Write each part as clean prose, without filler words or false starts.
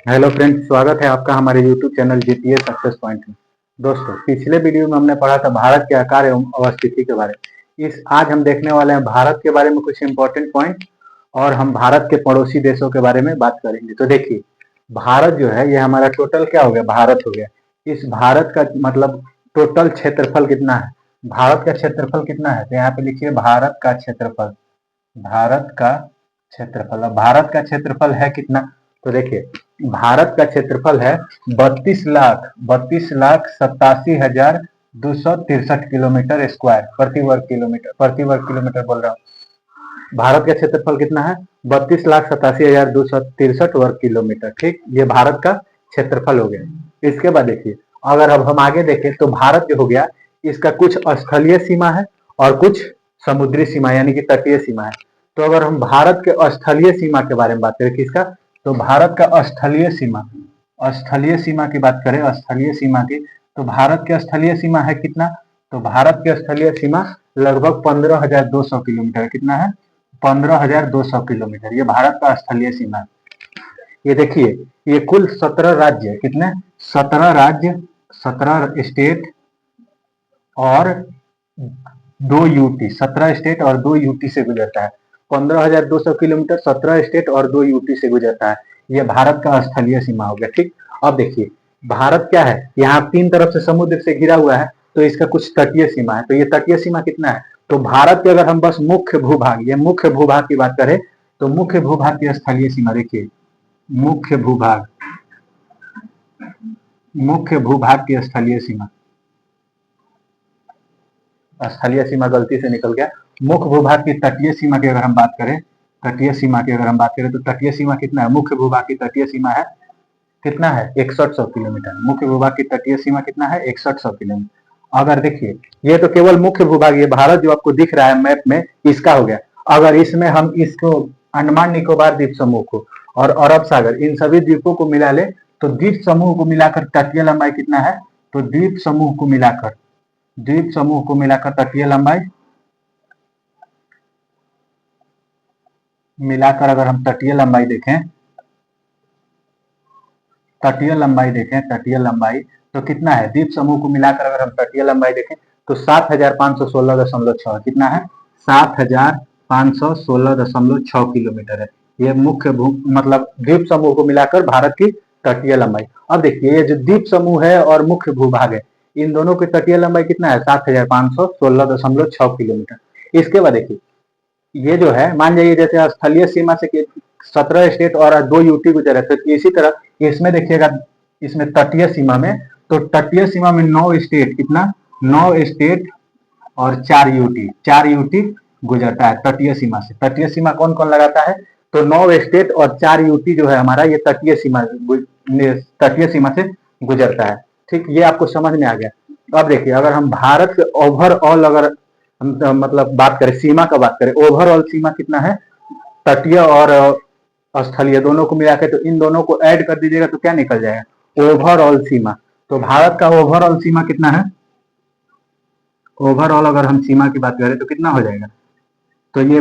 Hello friends, स्वागत है आपका हमारे YouTube channel GPS success point में। दोस्तों, पिछले वीडियो में हमने पढ़ा था भारत के आकार एवं अवस्थिति के बारे में। आज हम देखने वाले हैं भारत के बारे में कुछ इंपॉर्टेंट पॉइंट और हम भारत के पड़ोसी देशों के बारे में बात करेंगे। तो देखिए, भारत जो है ये हमारा टोटल क्या हो गया, भारत हो गया। इस भारत का मतलब टोटल क्षेत्रफल कितना है, भारत का क्षेत्रफल कितना है, तो यहाँ पे लिखिए भारत का क्षेत्रफल। भारत का क्षेत्रफल, अब भारत का क्षेत्रफल है कितना, तो देखिए भारत का क्षेत्रफल है 32,87,263 किलोमीटर स्क्वायर प्रति वर्ग किलोमीटर बोल रहा हूँ। भारत का क्षेत्रफल कितना है, 32,87,263 वर्ग किलोमीटर। ठीक, ये भारत का क्षेत्रफल हो गया। इसके बाद देखिए, अगर अब हम आगे देखें तो भारत जो हो गया, इसका कुछ स्थलीय सीमा है और कुछ समुद्री सीमा यानी कि तटीय सीमा है। तो अगर हम भारत के स्थलीय सीमा के बारे में बात करें, किसका, तो भारत का स्थलीय सीमा की बात करें, स्थलीय सीमा की, तो भारत के स्थलीय सीमा है कितना, तो भारत के स्थलीय सीमा लगभग 15,200 किलोमीटर। कितना है, 15,200 किलोमीटर। ये भारत का स्थलीय सीमा है। ये देखिए, ये कुल 17 राज्य, कितने, 17 राज्य, 17 स्टेट और 2 यूटी, 17 स्टेट और 2 यूटी से गुजरता है। 15,200 किलोमीटर, 17 स्टेट और 2 यूटी से गुजरता है। ये भारत का स्थलीय सीमा हो गया। ठीक, अब देखिए भारत क्या है, यहाँ 3 तरफ से समुद्र से घिरा हुआ है, तो इसका कुछ तटीय सीमा है। तो ये तटीय सीमा कितना है, तो भारत के अगर हम बस मुख्य भूभाग, ये मुख्य भूभाग की बात करें, तो मुख्य भूभाग की स्थलीय सीमा देखिए, मुख्य भूभाग, मुख्य भूभाग की स्थलीय सीमा, स्थलीय सीमा गलती से निकल गया। मुख्य भूभाग की तटीय सीमा की अगर हम बात करें, तटीय सीमा की अगर हम बात करें, तो तटीय सीमा कितना है, मुख्य भूभाग की तटीय सीमा है कितना है, 6100 किलोमीटर। मुख्य भूभाग की तटीय सीमा कितना है, 6100 किलोमीटर। अगर देखिए, ये तो केवल मुख्य भूभाग, ये भारत जो आपको दिख रहा है मैप में, इसका हो गया। अगर इसमें हम इसको अंडमान निकोबार द्वीप समूह को और अरब सागर, इन सभी द्वीपों को मिला ले, तो द्वीप समूह को मिलाकर तटीय लंबाई कितना है, तो द्वीप समूह को मिलाकर तटीय लंबाई मिलाकर अगर हम तटीय लंबाई देखें, तटीय लंबाई तो कितना है, द्वीप समूह को मिलाकर अगर हम तटीय लंबाई देखें तो 7,516.6, कितना है, 7,516.6 किलोमीटर है। ये मुख्य मतलब द्वीप समूह को मिलाकर भारत की तटीय लंबाई। अब देखिए, ये जो द्वीप समूह है और मुख्य भूभाग है, इन दोनों की तटीय लंबाई कितना है, 7,516.6 किलोमीटर। इसके बाद देखिए, ये जो है, मान जाइए जैसे स्थलीय सीमा से 17 स्टेट और 2 यूटी गुजर है, तो इसी तरह इसमें देखिएगा, इसमें तटीय सीमा में, तो तटीय सीमा में 9 स्टेट, कितना, 9 स्टेट और 4 यूटी, 4 यूटी गुजरता है तटीय सीमा से। तटीय सीमा कौन कौन लगाता है, तो 9 स्टेट और 4 यूटी जो है हमारा, ये तटीय सीमा से गुजरता है। ठीक, ये आपको समझ में आ गया। अब देखिए, अगर हम भारत के ओवरऑल अगर हम मतलब बात करें, सीमा का बात करें, ओवरऑल सीमा कितना है, तटीय और स्थलीय दोनों को मिला के, तो इन दोनों को ऐड कर दीजिएगा तो क्या निकल जाएगा, ओवरऑल सीमा। तो भारत का ओवरऑल सीमा कितना है, ओवरऑल अगर हम सीमा की बात करें तो कितना हो जाएगा, तो ये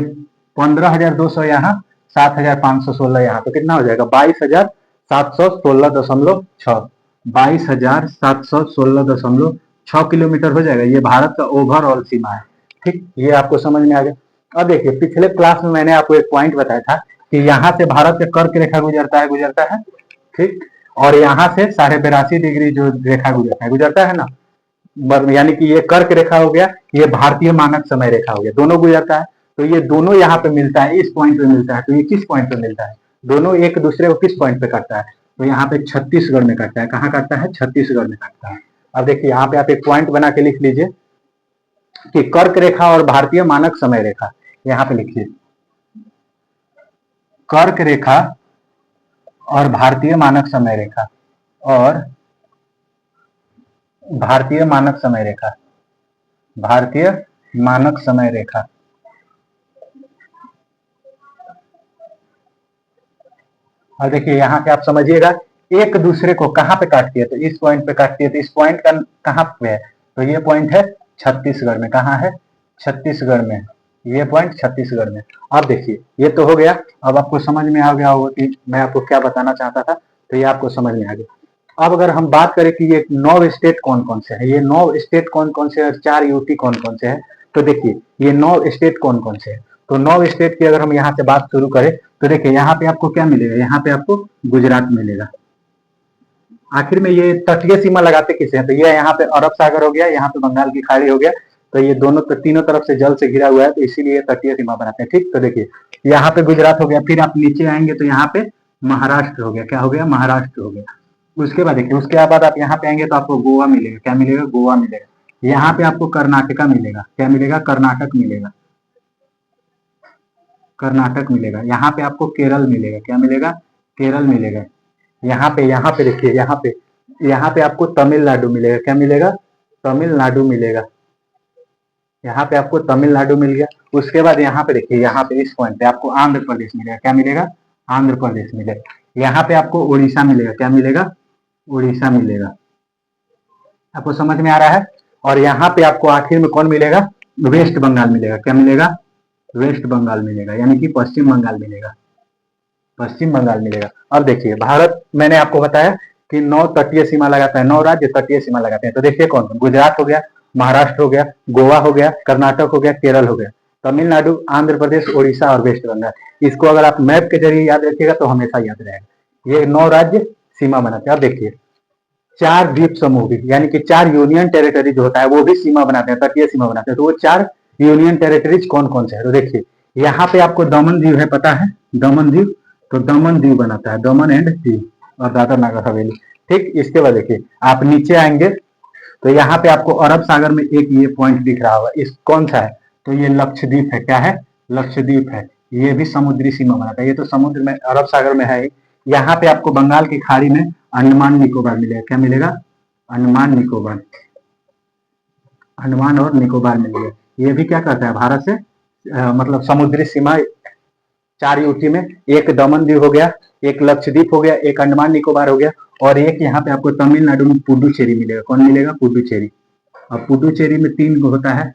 15,200 यहाँ, 7,516 यहाँ, तो कितना हो जाएगा, 22,716.6, 22,716.6 किलोमीटर हो जाएगा। ये भारत का ओवरऑल सीमा है। ठीक, ये आपको समझ में आ गया। अब देखिए, पिछले क्लास में मैंने आपको एक पॉइंट बताया था कि यहाँ से भारत का कर्क रेखा गुजरता है। ठीक, और यहाँ से 82.5 डिग्री जो रेखा गुजरता है ना, यानी कि ये कर्क रेखा हो गया, ये भारतीय मानक समय रेखा हो गया, दोनों गुजरता है। तो ये दोनों यहाँ पे मिलता है, इस पॉइंट पे मिलता है। तो ये किस पॉइंट पे मिलता है, दोनों एक दूसरे को किस पॉइंट पे काटता है, तो यहाँ पे छत्तीसगढ़ में काटता है। कहाँ काटता है, छत्तीसगढ़ में काटता है। अब देखिए, यहाँ पे आप एक पॉइंट बना के लिख लीजिए कि कर्क रेखा और भारतीय मानक समय रेखा, यहाँ पे लिखिए कर्क रेखा और भारतीय मानक समय रेखा, और भारतीय मानक समय रेखा, भारतीय मानक समय रेखा। और देखिए, यहाँ पे आप समझिएगा, एक दूसरे को कहाँ पे काटती है, तो इस पॉइंट पे काटती है। तो इस पॉइंट का कहाँ पे है, तो ये पॉइंट है छत्तीसगढ़ में। कहाँ है, छत्तीसगढ़ में, ये पॉइंट छत्तीसगढ़ में। अब देखिए, ये तो हो गया। अब आपको समझ में आ गया होगा कि मैं आपको क्या बताना चाहता था। तो ये आपको समझ में आ गया। अब अगर हम बात करें कि ये 9 स्टेट कौन कौन से हैं, ये 9 स्टेट कौन कौन से और 4 यूटी कौन कौन से हैं, तो देखिए ये 9 स्टेट कौन कौन से हैं। तो 9 स्टेट की अगर हम यहाँ से बात शुरू करें तो देखिए यहाँ पे आपको क्या मिलेगा, यहाँ पे आपको गुजरात मिलेगा। आखिर में ये तटीय सीमा लगाते किसे हैं, तो ये यहाँ पे अरब सागर हो गया, यहाँ पे बंगाल की खाड़ी हो गया, तो ये दोनों तीनों तरफ से जल से घिरा हुआ है, तो इसीलिए तटीय सीमा बनाते हैं। ठीक, तो देखिए यहाँ पे गुजरात हो गया, फिर आप नीचे आएंगे तो यहाँ पे महाराष्ट्र हो गया, क्या हो गया, महाराष्ट्र हो गया। उसके बाद देखिए, उसके बाद आप यहाँ पे आएंगे तो आपको गोवा मिलेगा, क्या मिलेगा, गोवा मिलेगा। यहाँ पे आपको कर्नाटका मिलेगा, क्या मिलेगा, कर्नाटक मिलेगा, कर्नाटक मिलेगा। यहाँ पे आपको केरल मिलेगा, क्या मिलेगा, केरल मिलेगा। यहाँ पे देखिए, यहाँ पे आपको तमिलनाडु मिलेगा, क्या मिलेगा, तमिलनाडु मिलेगा। यहाँ पे आपको तमिलनाडु मिल गया। उसके बाद यहाँ पे देखिए, यहाँ पे इस पॉइंट पे आपको आंध्र प्रदेश मिलेगा, क्या मिलेगा, आंध्र प्रदेश मिलेगा। यहाँ पे आपको उड़ीसा मिलेगा, क्या मिलेगा, उड़ीसा मिलेगा। आपको समझ में आ रहा है। और यहाँ पे आपको आखिर में कौन मिलेगा, वेस्ट बंगाल मिलेगा, क्या मिलेगा, वेस्ट बंगाल मिलेगा, यानी कि पश्चिम बंगाल मिलेगा, पश्चिम बंगाल मिलेगा। अब देखिए भारत, मैंने आपको बताया कि 9 तटीय सीमा लगाता है, 9 राज्य तटीय सीमा लगाते हैं। तो देखिए कौन, गुजरात हो गया, महाराष्ट्र हो गया, गोवा हो गया, कर्नाटक हो गया, केरल हो गया, तमिलनाडु, आंध्र प्रदेश, ओडिशा और वेस्ट बंगाल। इसको अगर आप मैप के जरिए याद रखिएगा तो हमेशा याद रहेगा। ये 9 राज्य सीमा बनाते हैं। अब देखिए 4 द्वीप समूह भी, यानी कि 4 यूनियन टेरिटरी जो होता है वो भी सीमा बनाते हैं, तटीय सीमा बनाते हैं। तो वो 4 यूनियन टेरिटरीज कौन कौन से है, तो देखिए यहाँ पे आपको दमन दीव है, पता है, दमन दीव, तो दमन दीव बनाता है, दमन एंड दीव और दादर नगर हवेली। ठीक, इसके बाद देखिए आप नीचे आएंगे तो यहाँ पे आपको अरब सागर में एक ये पॉइंट दिख रहा होगा, इस कौन सा है, तो ये लक्षद्वीप है, क्या है, लक्षद्वीप है। ये भी समुद्री सीमा बनाता है, ये तो समुद्र में अरब सागर में है। यहाँ पे आपको बंगाल की खाड़ी में अंडमान निकोबार मिलेगा, क्या मिलेगा, अंडमान निकोबार, अंडमान और निकोबार मिलेगा। ये भी क्या करता है, भारत से मतलब समुद्री सीमा 4 यूटी में, एक दमन दीव हो गया, एक लक्षद्वीप हो गया, एक अंडमान निकोबार हो गया, और एक यहाँ पे आपको तमिलनाडु में पुडुचेरी मिलेगा। कौन मिलेगा, पुडुचेरी। और पुडुचेरी में 3 होता है,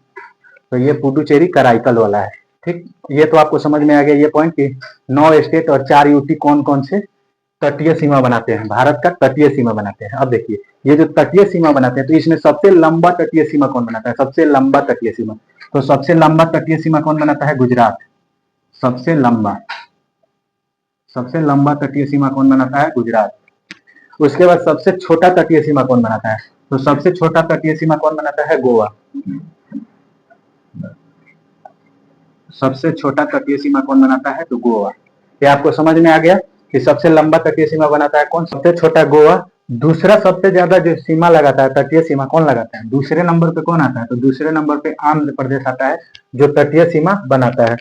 तो ये पुडुचेरी कराईकल वाला है। ठीक, ये तो आपको समझ में आ गया ये पॉइंट कि 9 स्टेट और 4 यूटी कौन कौन से तटीय सीमा बनाते हैं, भारत का तटीय सीमा बनाते हैं। अब देखिए ये जो तटीय सीमा बनाते हैं, तो इसमें सबसे लंबा तटीय सीमा कौन बनाता है, सबसे लंबा तटीय सीमा, तो सबसे लंबा तटीय सीमा कौन बनाता है, गुजरात। सबसे लंबा तटीय सीमा कौन बनाता है, गुजरात। उसके बाद सबसे छोटा तटीय सीमा कौन बनाता है, तो सबसे छोटा तटीय सीमा कौन बनाता है, गोवा। सबसे छोटा तटीय सीमा कौन बनाता है, तो गोवा। ये आपको समझ में आ गया कि सबसे लंबा तटीय सीमा बनाता है कौन, सबसे छोटा गोवा। दूसरा सबसे ज्यादा जो सीमा लगाता है, तटीय सीमा कौन लगाता है, दूसरे नंबर पे कौन आता है, तो दूसरे नंबर पे आंध्र प्रदेश आता है जो तटीय सीमा बनाता है।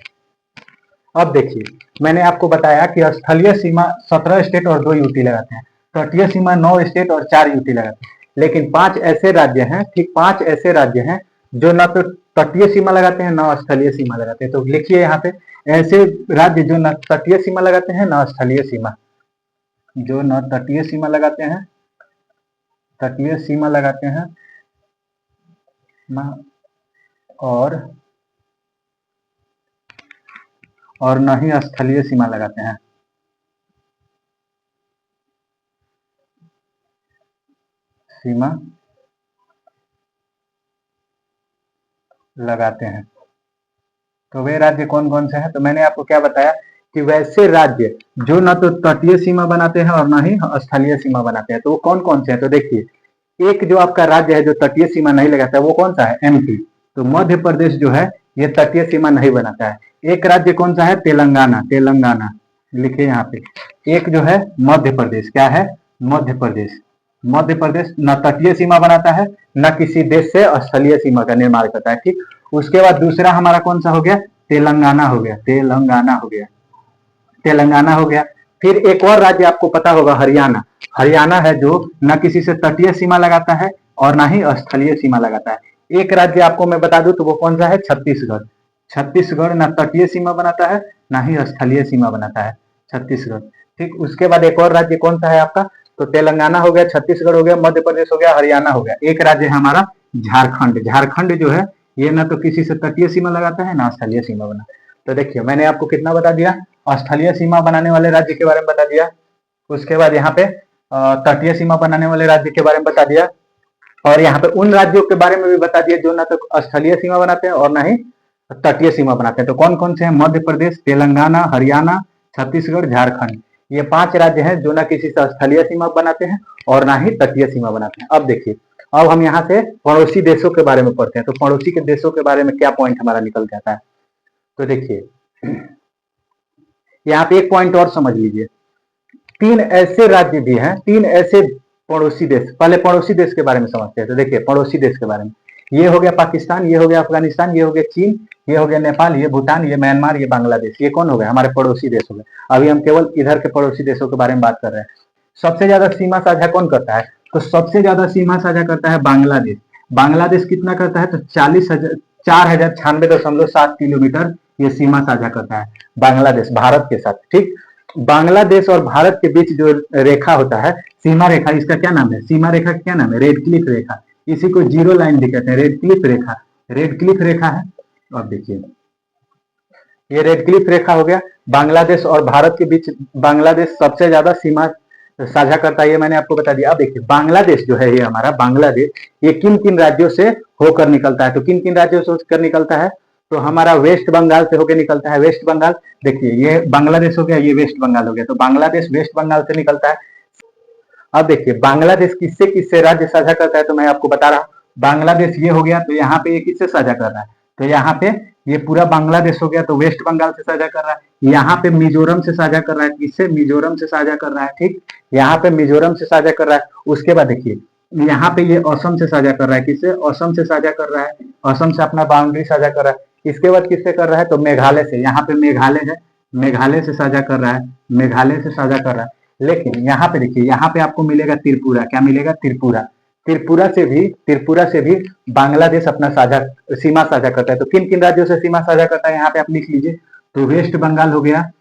अब देखिए मैंने आपको बताया कि स्थलीय सीमा 17 स्टेट और 2 यूटी लगाते हैं, तटीय सीमा 9 स्टेट और 4 यूटी लगाते हैं। लेकिन 5 ऐसे राज्य हैं, ठीक 5 ऐसे राज्य हैं जो न तो तटीय सीमा लगाते हैं न स्थलीय सीमा लगाते हैं। तो लिखिए यहाँ पे ऐसे राज्य जो न तटीय सीमा लगाते हैं न स्थलीय सीमा, जो न तटीय सीमा लगाते हैं, तटीय सीमा लगाते हैं न और न ही स्थलीय सीमा लगाते हैं, सीमा लगाते हैं। तो वे राज्य कौन कौन से हैं, तो मैंने आपको क्या बताया कि वैसे राज्य जो न तो तटीय सीमा बनाते हैं और न ही स्थलीय सीमा बनाते हैं, तो वो कौन कौन से हैं, तो देखिए एक जो आपका राज्य है जो तटीय सीमा नहीं लगाता है वो कौन सा है, एमपी। तो मध्य प्रदेश जो है ये तटीय सीमा नहीं बनाता है। एक राज्य कौन सा है, तेलंगाना, तेलंगाना लिखिए यहाँ पे। एक जो है मध्य प्रदेश, क्या है, मध्य प्रदेश। मध्य प्रदेश न तटीय सीमा बनाता है न किसी देश से स्थलीय सीमा का निर्माण करता है। ठीक, उसके बाद दूसरा हमारा कौन सा हो गया, तेलंगाना हो गया, तेलंगाना हो गया, तेलंगाना हो गया। फिर एक और राज्य आपको पता होगा, हरियाणा। हरियाणा है जो न किसी से तटीय सीमा लगाता है और ना ही स्थलीय सीमा लगाता है। एक राज्य आपको मैं बता दूं तो वो कौन सा है, छत्तीसगढ़। छत्तीसगढ़ ना तटीय सीमा बनाता है ना ही स्थलीय सीमा बनाता है, छत्तीसगढ़। ठीक, उसके बाद एक और राज्य कौन सा है आपका, तो तेलंगाना हो गया, छत्तीसगढ़ हो गया, मध्य प्रदेश हो गया, हरियाणा हो गया। एक राज्य है हमारा झारखंड। झारखंड जो है ये ना तो किसी से तटीय सीमा लगाता है ना स्थलीय सीमा बनाता है। तो देखिए मैंने आपको कितना बता दिया, स्थलीय सीमा बनाने वाले राज्य के बारे में बता दिया, उसके बाद यहाँ पे तटीय सीमा बनाने वाले राज्य के बारे में बता दिया, और यहाँ पे उन राज्यों के बारे में भी बता दिया जो ना तो स्थलीय सीमा बनाते हैं और ना ही तटीय सीमा बनाते हैं। तो कौन कौन से हैं? मध्य प्रदेश, तेलंगाना, हरियाणा, छत्तीसगढ़, झारखंड। ये 5 राज्य हैं जो ना किसी से स्थलीय सीमा बनाते हैं और ना ही तटीय सीमा बनाते हैं। अब देखिए, अब हम यहाँ से पड़ोसी देशों के बारे में पढ़ते हैं। तो पड़ोसी के देशों के बारे में क्या पॉइंट हमारा निकल के आता है? तो देखिए, यहाँ पे एक पॉइंट और समझ लीजिए। 3 ऐसे राज्य भी हैं, 3 ऐसे पड़ोसी देश। पहले पड़ोसी देश के बारे में समझते हैं। तो देखिए, पड़ोसी देश के बारे में, ये हो गया पाकिस्तान, ये हो गया अफगानिस्तान, ये हो गया चीन, ये हो गया नेपाल, ये भूटान, ये म्यांमार, ये बांग्लादेश। ये कौन हो गए? हमारे पड़ोसी देश हो गए। अभी हम केवल इधर के पड़ोसी देशों के बारे में बात कर रहे हैं। सबसे ज्यादा सीमा साझा कौन करता है? तो सबसे ज्यादा सीमा साझा करता है बांग्लादेश। बांग्लादेश कितना करता है? तो 4096.7 किलोमीटर ये सीमा साझा करता है बांग्लादेश भारत के साथ। ठीक, बांग्लादेश और भारत के बीच जो रेखा होता है, सीमा रेखा, इसका क्या नाम है? सीमा रेखा का क्या नाम है? रेड क्लिफ रेखा। इसी को जीरो लाइन भी कहते हैं, रेड क्लिफ रेखा। रेड क्लिफ रेखा है। अब देखिए, ये रेड क्लिफ रेखा हो गया बांग्लादेश और भारत के बीच। बांग्लादेश सबसे ज्यादा सीमा साझा करता है, ये मैंने आपको बता दिया। अब देखिए, बांग्लादेश जो है, ये हमारा बांग्लादेश, ये किन किन राज्यों से होकर निकलता है? तो किन किन राज्यों से होकर निकलता है? तो हमारा वेस्ट बंगाल से होकर निकलता है। वेस्ट बंगाल, देखिए ये बांग्लादेश हो गया, ये वेस्ट बंगाल हो गया। तो बांग्लादेश वेस्ट बंगाल से निकलता है। अब देखिए, बांग्लादेश किससे किससे राज्य साझा करता है? तो मैं आपको बता रहा हूँ, बांग्लादेश ये हो गया, तो यहाँ पे ये किससे साझा कर रहा है? तो यहाँ पे ये पूरा बांग्लादेश हो गया, तो वेस्ट बंगाल से साझा कर रहा है। यहाँ पे मिजोरम से साझा कर रहा है। किससे? मिजोरम से साझा कर रहा है। ठीक, यहाँ पे मिजोरम से साझा कर रहा है। उसके बाद देखिए, यहाँ पे ये असम से साझा कर रहा है। किससे? असम से साझा कर रहा है। असम से अपना बाउंड्री साझा कर रहा है। इसके बाद किससे कर रहा है? तो मेघालय से। यहाँ पे मेघालय है, मेघालय से साझा कर रहा है, मेघालय से साझा कर रहा है। लेकिन यहाँ पे देखिए, यहाँ पे आपको मिलेगा त्रिपुरा। क्या मिलेगा? त्रिपुरा। त्रिपुरा से भी बांग्लादेश अपना साझा सीमा साझा करता है। तो किन किन राज्यों से सीमा साझा करता है यहाँ पे आप लिख लीजिए। तो वेस्ट बंगाल हो गया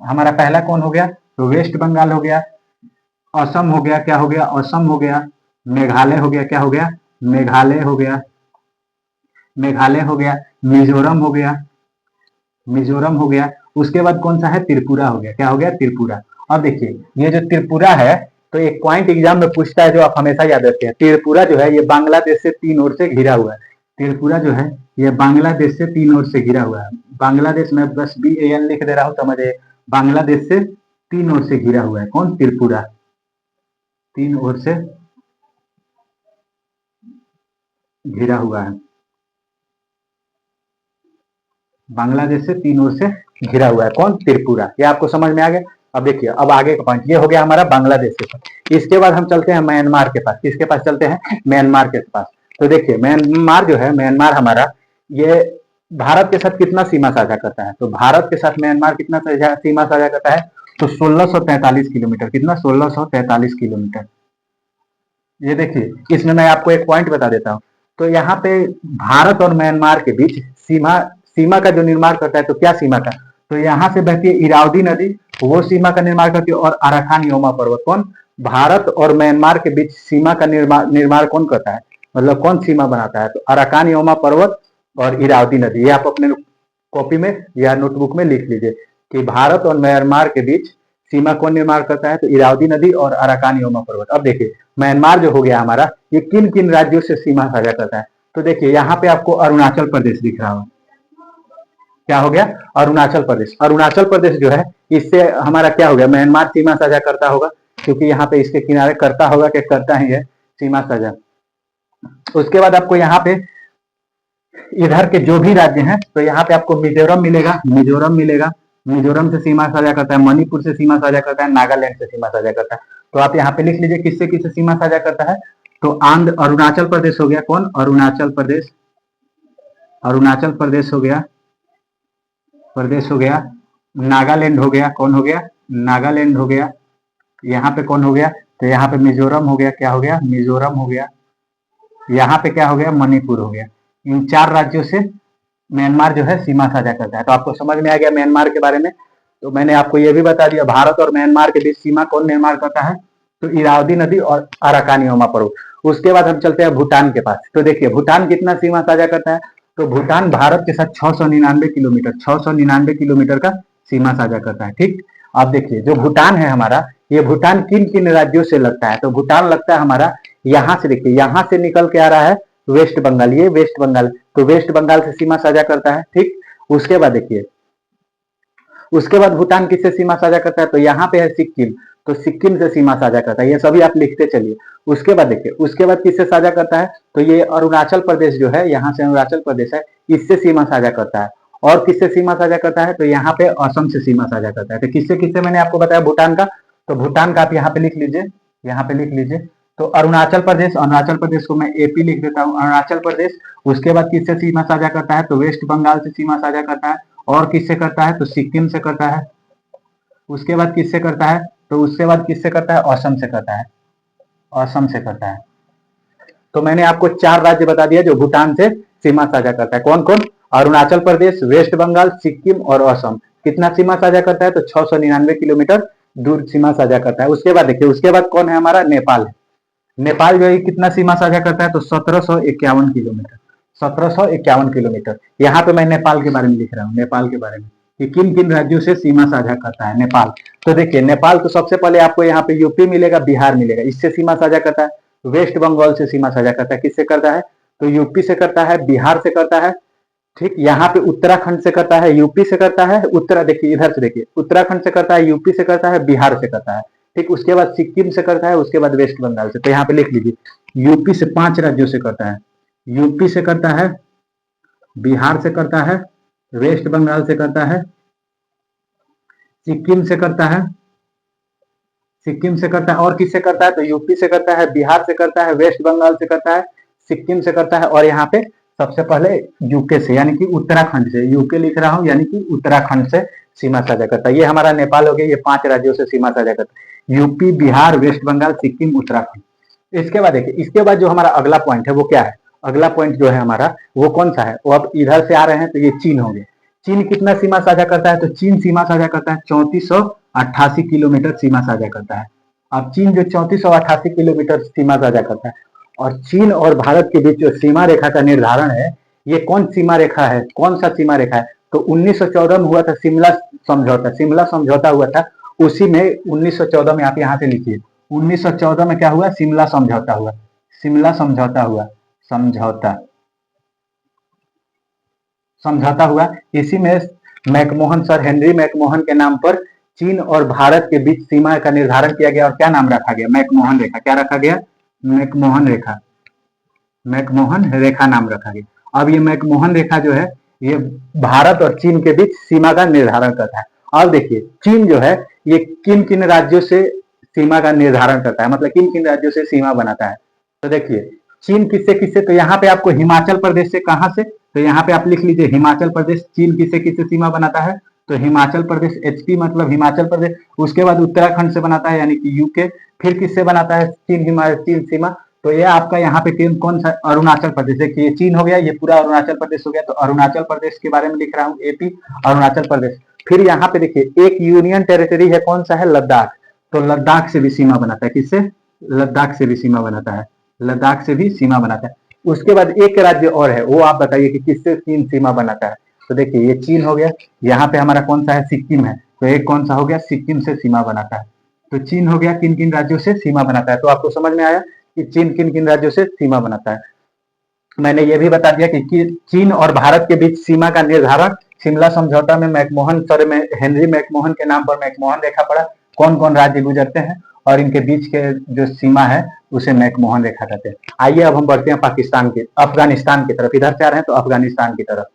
हमारा, पहला कौन हो गया? तो वेस्ट बंगाल हो गया, असम हो गया, क्या हो गया? असम हो गया, मेघालय हो गया, क्या हो गया? मेघालय हो गया, मेघालय हो गया, मिजोरम हो गया, मिजोरम हो गया। उसके बाद कौन सा है? त्रिपुरा हो गया। क्या हो गया? त्रिपुरा। अब देखिए, ये जो त्रिपुरा है, तो एक पॉइंट एग्जाम में पूछता है जो आप हमेशा याद रखते हैं। त्रिपुरा जो है, ये बांग्लादेश से 3 ओर से घिरा हुआ है। त्रिपुरा जो है, ये बांग्लादेश से 3 ओर से घिरा हुआ है। बांग्लादेश में बस BAN लिख दे रहा हूं, समझे? बांग्लादेश से 3 ओर से घिरा हुआ है। कौन? त्रिपुरा। 3 ओर से घिरा हुआ है, बांग्लादेश से 3 ओर से घिरा हुआ है। कौन? त्रिपुरा। ये आपको समझ में आ गया? अब देखिए, अब आगे का पॉइंट ये हो गया हमारा बांग्लादेश के पास। इसके बाद हम चलते हैं म्यांमार के पास। किसके पास चलते हैं? म्यांमार के पास। तो देखिए, म्यांमार जो है, म्यांमार हमारा ये भारत के साथ कितना सीमा साझा करता है? तो भारत के साथ म्यांमार कितना सीमा साझा करता है? तो 1643 किलोमीटर। कितना? 1643 किलोमीटर। ये देखिए, इसमें मैं आपको एक पॉइंट बता देता हूँ। तो यहाँ पे भारत और म्यांमार के बीच सीमा का जो निर्माण करता है, तो क्या सीमा का? तो यहाँ से बहती है इरावदी नदी, वो सीमा का निर्माण करती है। और अराकान योमा पर्वत। कौन? भारत और म्यांमार के बीच सीमा का निर्माण कौन करता है? मतलब कौन सीमा बनाता है? तो अराकान योमा पर्वत और इरावदी नदी। ये आप अपने कॉपी में या नोटबुक में लिख लीजिए कि भारत और म्यांमार के बीच सीमा कौन निर्माण करता है? तो इरावदी नदी और अराकान योमा पर्वत। अब देखिए, म्यांमार जो हो गया हमारा, ये किन किन राज्यों से सीमा साझा करता है? तो देखिए, यहाँ पे आपको अरुणाचल प्रदेश दिख रहा हो। क्या हो गया? अरुणाचल प्रदेश। अरुणाचल प्रदेश जो है, इससे हमारा क्या हो गया? म्यांमार सीमा साझा करता होगा, क्योंकि यहाँ पे इसके किनारे करता होगा कि करता ही है सीमा साझा। उसके बाद आपको यहाँ पे इधर के जो भी राज्य हैं, तो यहाँ पे आपको मिजोरम मिलेगा, मिजोरम मिलेगा। मिजोरम से सीमा साझा करता है, मणिपुर से सीमा साझा करता है, नागालैंड से सीमा साझा करता है। तो आप यहाँ पे लिख लीजिए किससे किससे सीमा साझा करता है। तो अरुणाचल प्रदेश हो गया। कौन? अरुणाचल प्रदेश। अरुणाचल प्रदेश हो गया, प्रदेश हो गया। नागालैंड हो गया। कौन हो गया? नागालैंड हो गया। यहाँ पे कौन हो गया? तो यहाँ पे मिजोरम हो गया। क्या हो गया? मिजोरम हो गया। यहाँ पे क्या हो गया? मणिपुर हो गया। इन 4 राज्यों से म्यांमार जो है सीमा साझा करता है। तो आपको समझ में आ गया म्यांमार के बारे में। तो मैंने आपको ये भी बता दिया, भारत और म्यांमार के बीच सीमा कौन निर्माण करता है? तो इरावदी नदी और अराकान योमा पर्वत। उसके बाद हम चलते हैं भूटान के पास। तो देखिए, भूटान कितना सीमा साझा करता है? तो भूटान भारत के साथ 699 किलोमीटर, 699 किलोमीटर का सीमा साझा करता है। ठीक, अब देखिए, जो भूटान है हमारा, ये भूटान किन किन राज्यों से लगता है? तो भूटान लगता है हमारा यहाँ से, देखिए यहाँ से निकल के आ रहा है वेस्ट बंगाल, ये वेस्ट बंगाल, तो वेस्ट बंगाल से सीमा साझा करता है, ठीक। उसके बाद देखिए, उसके बाद भूटान किससे सीमा साझा करता है? तो यहाँ पे है सिक्किम, तो सिक्किम से सीमा साझा करता है, ये सभी आप लिखते चलिए। उसके बाद देखिए, उसके बाद किससे साझा करता है? तो ये अरुणाचल प्रदेश जो है, यहाँ से अरुणाचल प्रदेश है, इससे सीमा साझा करता है। और किससे सीमा साझा करता है? तो यहाँ पे असम से सीमा साझा करता है। तो किससे किससे मैंने आपको बताया भूटान का, तो भूटान का आप यहाँ पे लिख लीजिए, यहाँ पे लिख लीजिए। तो अरुणाचल प्रदेश, अरुणाचल प्रदेश को मैं एपी लिख देता हूँ, अरुणाचल प्रदेश। उसके बाद किससे सीमा साझा करता है? तो वेस्ट बंगाल से सीमा साझा करता है। और किससे करता है? तो सिक्किम से करता है। उसके बाद किससे करता है? तो उसके बाद किससे करता है? असम से करता है, असम से करता है। तो मैंने आपको 4 राज्य बता दिया जो भूटान से सीमा साझा करता है। कौन कौन? अरुणाचल प्रदेश, वेस्ट बंगाल, सिक्किम और असम। कितना सीमा साझा करता है? तो 699 किलोमीटर दूर सीमा साझा करता है। उसके बाद देखिए, उसके बाद कौन है हमारा? नेपाल है। नेपाल जो है कितना सीमा साझा करता है? तो 1751 किलोमीटर, 1751 किलोमीटर। यहाँ पे मैं नेपाल के बारे में लिख रहा हूँ, नेपाल के बारे में कि किन किन राज्यों से सीमा साझा करता है नेपाल। तो देखिए, नेपाल तो सबसे पहले आपको यहाँ पे यूपी मिलेगा, बिहार मिलेगा, इससे सीमा साझा करता है। वेस्ट बंगाल से सीमा साझा करता है, किससे करता है? तो यूपी से करता है, बिहार से करता है, ठीक। यहाँ पे उत्तराखंड से करता है, यूपी से करता है, उत्तरा देखिए इधर से देखिए, उत्तराखंड से करता है, यूपी से करता है, बिहार से करता है, ठीक। उसके बाद सिक्किम से करता है, उसके बाद वेस्ट बंगाल से। तो यहाँ पे लिख लीजिए, यूपी से 5 राज्यों से करता है, यूपी से करता है, बिहार से करता है, वेस्ट बंगाल से करता है, सिक्किम से करता है, सिक्किम से करता है, और किससे करता है? तो यूपी से करता है, बिहार से करता है, वेस्ट बंगाल से करता है, सिक्किम से करता है, और यहाँ पे सबसे पहले यूके से, यानी कि उत्तराखंड से, यूके लिख रहा हूं, यानी कि उत्तराखंड से सीमा साझा करता है। ये हमारा नेपाल हो गया, ये 5 राज्यों से सीमा साझा करता है, यूपी, बिहार, वेस्ट बंगाल, सिक्किम, उत्तराखंड। इसके बाद देखिए, इसके बाद जो हमारा अगला पॉइंट है वो क्या है? अगला पॉइंट जो है हमारा वो कौन सा है? वो अब इधर से आ रहे हैं, तो ये चीन हो गया। चीन कितना सीमा साझा करता है? तो चीन सीमा साझा करता है 3488 किलोमीटर सीमा साझा करता है। अब चीन जो 3488 किलोमीटर सीमा साझा करता है, और चीन और भारत के बीच जो सीमा रेखा का निर्धारण है, ये कौन सीमा रेखा है? कौन सा सीमा रेखा है? तो 1914 में हुआ था शिमला समझौता, शिमला समझौता हुआ था, उसी में 1914 में आप यहाँ से लिखिए, 1914 में क्या हुआ? शिमला समझौता हुआ, शिमला समझौता हुआ, समझौता, समझौता हुआ। इसी में मैकमोहन, सर हेनरी मैकमोहन के नाम पर चीन और भारत के बीच सीमा का निर्धारण किया गया, और क्या नाम रखा गया? मैकमोहन रेखा। क्या रखा गया? मैकमोहन रेखा, मैकमोहन रेखा नाम रखा गया। अब ये मैकमोहन रेखा जो है, ये भारत और चीन के बीच सीमा का निर्धारण करता है। अब देखिए, चीन जो है ये किन किन राज्यों से सीमा का निर्धारण करता है, मतलब किन किन राज्यों से सीमा बनाता है? तो देखिए, चीन किससे किससे, तो यहाँ पे आपको हिमाचल प्रदेश से, कहां से? तो यहाँ पे आप लिख लीजिए हिमाचल प्रदेश। चीन किससे किससे सीमा बनाता है? तो हिमाचल प्रदेश, एचपी मतलब हिमाचल प्रदेश। उसके बाद उत्तराखंड से बनाता है, यानी कि यूके। फिर किससे बनाता है चीन सीमा? तो ये आपका यहाँ पे कौन सा? अरुणाचल प्रदेश। देखिए, चीन हो गया, ये पूरा अरुणाचल प्रदेश हो गया, तो अरुणाचल प्रदेश के बारे में लिख रहा हूँ, एपी, अरुणाचल प्रदेश। फिर यहाँ पे देखिए, एक यूनियन टेरिटरी है, कौन सा है? लद्दाख। तो लद्दाख से भी सीमा बनाता है, किससे? लद्दाख से भी सीमा बनाता है, लद्दाख से भी सीमा बनाता है। उसके बाद एक राज्य और है, वो आप बताइए कि किससे चीन सीमा बनाता है? तो देखिए, ये चीन हो गया, यहाँ पे हमारा कौन सा है? सिक्किम है, तो एक कौन सा हो गया? सिक्किम से सीमा बनाता है। तो चीन हो गया किन किन राज्यों से सीमा बनाता है। तो आपको समझ में आया कि चीन किन किन राज्यों से सीमा बनाता है। मैंने ये भी बता दिया कि चीन और भारत के बीच सीमा का निर्धारण शिमला समझौता में मैकमोहन, सर में हेनरी मैकमोहन के नाम पर मैकमोहन रेखा पड़ा, कौन कौन राज्य गुजरते हैं, और इनके बीच के जो सीमा है उसे मैकमोहन रेखा कहते हैं। आइए अब हम बढ़ते हैं पाकिस्तान के, अफगानिस्तान की तरफ। इधर से आ रहे हैं तो अफगानिस्तान की तरफ।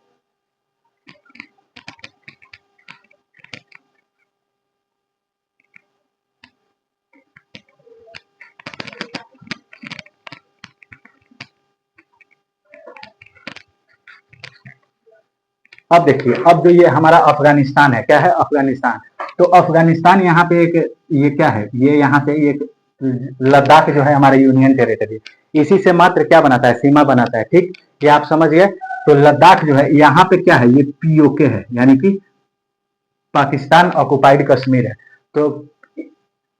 अब देखिए, अब जो ये हमारा अफगानिस्तान है, क्या है? अफगानिस्तान। तो अफगानिस्तान यहाँ पे एक, ये क्या है? ये यहाँ पे एक लद्दाख जो है हमारा यूनियन टेरिटरी, इसी से मात्र क्या बनाता है? सीमा बनाता है, ठीक। ये आप समझ गए। तो लद्दाख जो है यहाँ पे क्या है? ये पीओके है, यानी कि पाकिस्तान ऑक्युपाइड कश्मीर है। तो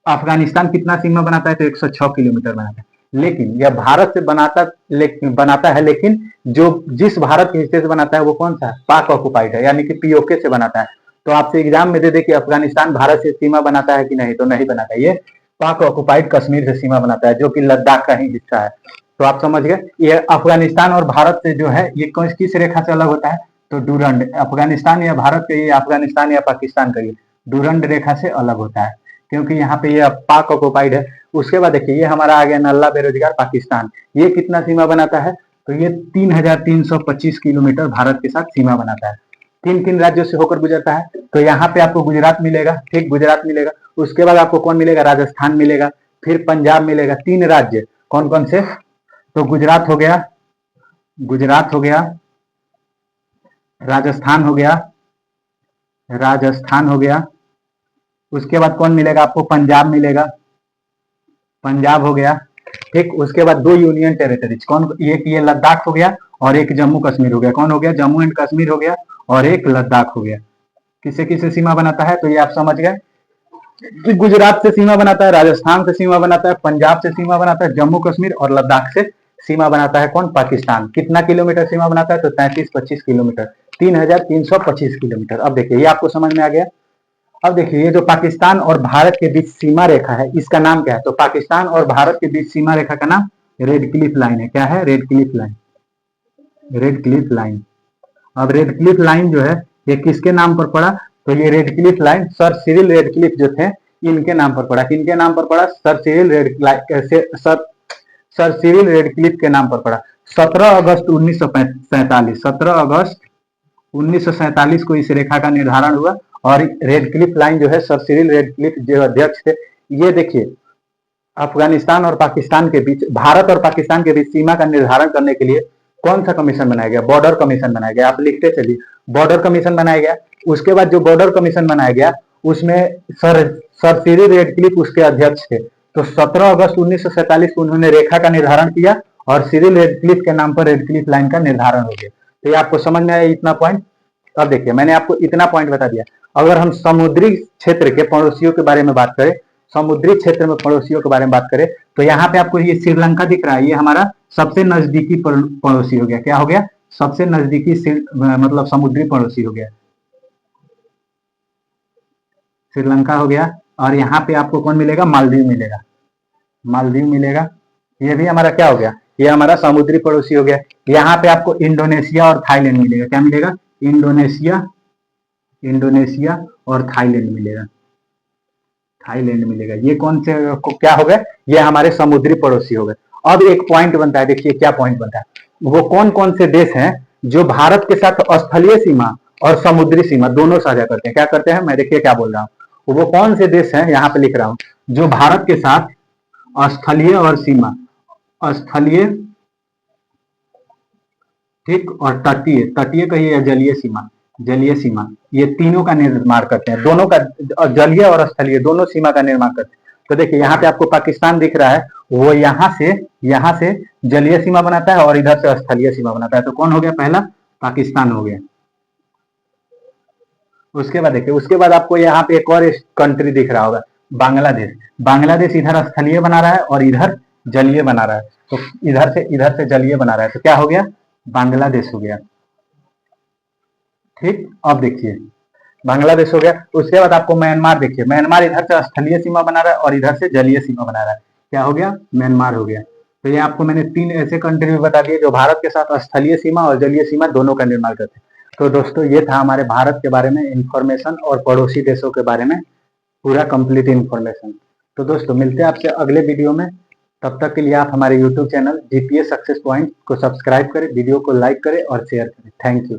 अफगानिस्तान कितना सीमा बनाता है? तो 106 किलोमीटर बनाता है। लेकिन यह भारत से बनाता है, लेकिन जो जिस भारत के हिस्से से बनाता है वो कौन सा है? पाक ऑक्युपाइड है, यानी कि पीओके से बनाता है। तो आपसे एग्जाम में दे दे कि अफगानिस्तान भारत से सीमा बनाता है कि नहीं, तो नहीं बनाता, ये पाक ऑक्युपाइड कश्मीर से सीमा बनाता है, जो कि लद्दाख का ही हिस्सा है। तो आप समझ गए, ये अफगानिस्तान और भारत से जो है ये किस रेखा से अलग होता है, तो डूरंड, अफगानिस्तान या भारत का ये, अफगानिस्तान या पाकिस्तान का ये डूरंड रेखा से अलग होता है, क्योंकि यहाँ पे ये पाक ऑक्युपाइड है। उसके बाद देखिए, ये हमारा आ गया नल्ला बेरोजगार पाकिस्तान, ये कितना सीमा बनाता है, तो ये 3,325 किलोमीटर भारत के साथ सीमा बनाता है। किन किन राज्यों से होकर गुजरता है, तो यहाँ पे आपको गुजरात मिलेगा, ठीक, गुजरात मिलेगा। उसके बाद आपको कौन मिलेगा, राजस्थान मिलेगा, फिर पंजाब मिलेगा। 3 राज्य कौन कौन से, तो गुजरात हो गया, गुजरात हो गया, राजस्थान हो गया, राजस्थान हो गया। उसके बाद कौन मिलेगा आपको, पंजाब मिलेगा, पंजाब हो गया, ठीक। उसके बाद 2 यूनियन टेरिटरीज, कौन, एक ये लद्दाख हो गया और एक जम्मू कश्मीर हो गया। कौन हो गया, जम्मू एंड कश्मीर हो गया और एक लद्दाख हो गया। किसे किसे सीमा बनाता है, तो ये आप समझ गए कि गुजरात से सीमा बनाता है, राजस्थान से सीमा बनाता है, पंजाब से सीमा बनाता है, जम्मू कश्मीर और लद्दाख से सीमा बनाता है कौन, पाकिस्तान। कितना किलोमीटर सीमा बनाता है, तो 33-25 किलोमीटर, 3,325 किलोमीटर। अब देखिए, ये आपको समझ में आ गया। अब देखिए, ये जो पाकिस्तान और भारत के बीच सीमा रेखा है, इसका नाम क्या है, तो पाकिस्तान और भारत के बीच सीमा रेखा का नाम रेड क्लिफ लाइन है। क्या है, red Cliff line, red Cliff line. अब रेड क्लिफ लाइन जो है ये किसके नाम पर पड़ा, तो ये red Cliff line sir Cyril red Cliff जो थे इनके नाम पर पड़ा। किनके नाम पर पड़ा, सर सिरिल रेड क्लिफ के नाम पर पड़ा। 17 अगस्त 1947, 17 अगस्त 1947 को इस रेखा का निर्धारण हुआ और रेड क्लिफ लाइन जो है, सर सिरिल रेड क्लिफ जो अध्यक्ष थे। ये देखिए, अफगानिस्तान और पाकिस्तान के बीच, भारत और पाकिस्तान के बीच सीमा का निर्धारण करने के लिए कौन सा कमीशन बनाया गया, बॉर्डर कमीशन बनाया गया। आप लिखते चलिए, बॉर्डर कमीशन बनाया गया। उसके बाद जो बॉर्डर कमीशन बनाया गया उसमें सर सिरिल रेड क्लिफ उसके अध्यक्ष थे। तो 17 अगस्त 1947 को उन्होंने रेखा का निर्धारण किया और सिरिल रेड क्लिफ के नाम पर रेड क्लिफ लाइन का निर्धारण हो गया। तो ये आपको समझ में आया इतना पॉइंट। अब देखिए, मैंने आपको इतना पॉइंट बता दिया। अगर हम समुद्री क्षेत्र के पड़ोसियों के बारे में बात करें, समुद्री क्षेत्र में पड़ोसियों के बारे में बात करें, तो यहाँ पे आपको ये श्रीलंका दिख रहा है, ये हमारा सबसे नजदीकी पड़ोसी हो गया। क्या हो गया, सबसे नजदीकी मतलब समुद्री पड़ोसी हो गया, श्रीलंका हो गया। और यहाँ पे आपको कौन मिलेगा, मालदीव मिलेगा, मालदीव मिलेगा। ये भी हमारा क्या हो गया, ये हमारा समुद्री पड़ोसी हो गया। यहाँ पे आपको इंडोनेशिया और थाईलैंड मिलेगा। क्या मिलेगा, इंडोनेशिया, इंडोनेशिया और थाईलैंड मिलेगा, थाईलैंड मिलेगा। ये कौन से क्या हो गए, ये हमारे समुद्री पड़ोसी हो गए। अब एक पॉइंट बनता है, देखिए क्या पॉइंट बनता है, वो कौन कौन से देश हैं जो भारत के साथ स्थलीय सीमा और समुद्री सीमा दोनों साझा करते हैं। क्या करते हैं, मैं देखिए क्या बोल रहा हूँ, वो कौन से देश हैं, यहाँ पे लिख रहा हूँ, जो भारत के साथ स्थलीय और सीमा, स्थलीय, ठीक, और तटीय, तटीय कहिए या जलीय सीमा, जलीय सीमा, ये तीनों का निर्माण करते हैं, दोनों का, जलीय और स्थलीय दोनों सीमा का निर्माण करते हैं। तो देखिए, यहाँ पे आपको पाकिस्तान दिख रहा है, वो यहाँ से जलीय सीमा बनाता है और इधर से स्थलीय सीमा बनाता है। तो कौन हो गया, पहला पाकिस्तान हो गया। उसके बाद देखिए, उसके बाद आपको यहाँ पे एक और कंट्री दिख रहा होगा, बांग्लादेश। बांग्लादेश इधर स्थलीय बना रहा है और इधर जलीय बना रहा है। तो इधर से जलीय बना रहा है, तो क्या हो गया, बांग्लादेश हो गया, ठीक। अब देखिए, बांग्लादेश हो गया। उसके बाद आपको म्यांमार देखिए, म्यांमार इधर से स्थलीय सीमा बना रहा है और इधर से जलीय सीमा बना रहा है। क्या हो गया, म्यांमार हो गया। तो ये आपको मैंने 3 ऐसे कंट्री बता दिए जो भारत के साथ स्थलीय सीमा और जलीय सीमा दोनों का निर्माण करते हैं। तो दोस्तों, ये था हमारे भारत के बारे में इंफॉर्मेशन और पड़ोसी देशों के बारे में पूरा कंप्लीट इंफॉर्मेशन। तो दोस्तों, मिलते हैं आपसे अगले वीडियो में। तब तक के लिए आप हमारे YouTube channel GPS success point को सब्सक्राइब करें, वीडियो को लाइक करें और शेयर करें। Thank you.